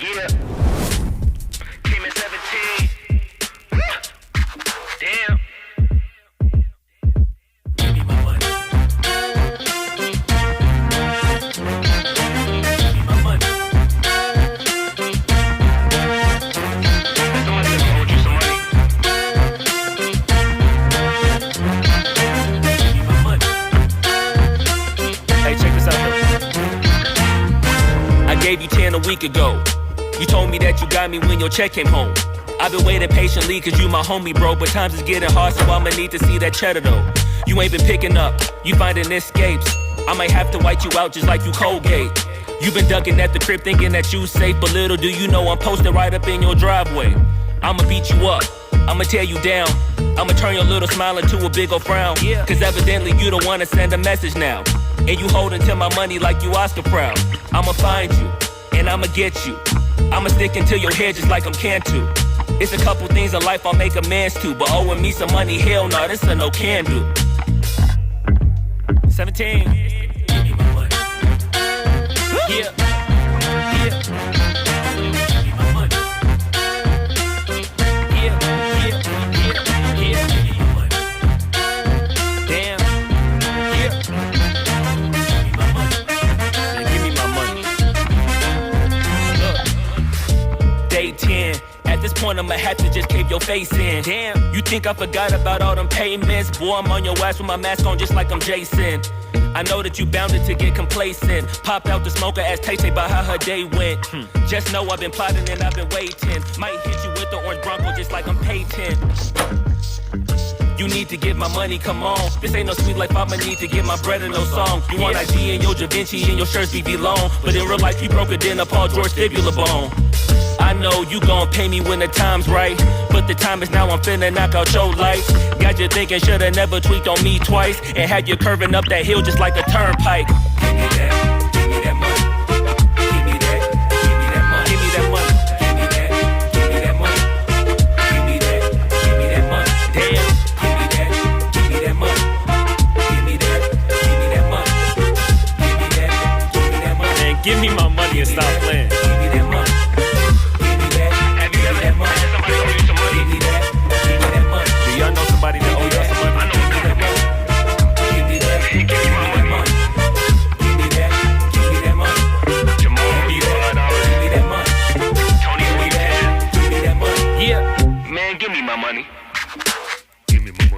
Yeah. Came in 17. Damn. Give me my money. Give me my money. Somebody let me hold you some money. Give me my money. Hey, check this out though. I gave you 10 a week ago. You told me that you got me when your check came home. I've been waiting patiently cause you my homie, bro. But times is getting hard, so I'ma need to see that cheddar though. You ain't been picking up, you finding escapes. I might have to white you out just like you Colgate. You been ducking at the crib thinking that you safe, but little do you know I'm posted right up in your driveway. I'ma beat you up, I'ma tear you down. I'ma turn your little smile into a big ol' frown. Cause evidently you don't wanna send a message now. And you holding to my money like you Oscar proud. I'ma find you, and I'ma get you. I'ma stick into your head just like I'm Cantu. It's a couple things in life I'll make amends to, but owing me some money, hell no, this a no can do. 17. Give me my money. Yeah. Yeah. Give me my money. Yeah. Yeah. Yeah. Yeah. Give me my money. Damn. Yeah. Give me my money. Now give me my money. Look. Day 10. At this point, I'ma have to just cave your face in. Damn, you think I forgot about all them payments? Boy, I'm on your ass with my mask on just like I'm Jason. I know that you bounded to get complacent. Popped out the smoker, asked Tay-Tay about how her day went. Just know I've been plotting and I've been waiting. Might hit you with the orange Bronco just like I'm Peyton. You need to get my money, come on. This ain't no sweet life, I'ma need to get my bread and no song. You want ID and your Da Vinci and your shirts be long. But in real life, you broke it in a Paul George fibula bone. I know you gon' pay me when the time's right, but the time is now, I'm finna knock out your lights. Got you thinking shoulda never tweaked on me twice, and had you curving up that hill just like a turnpike.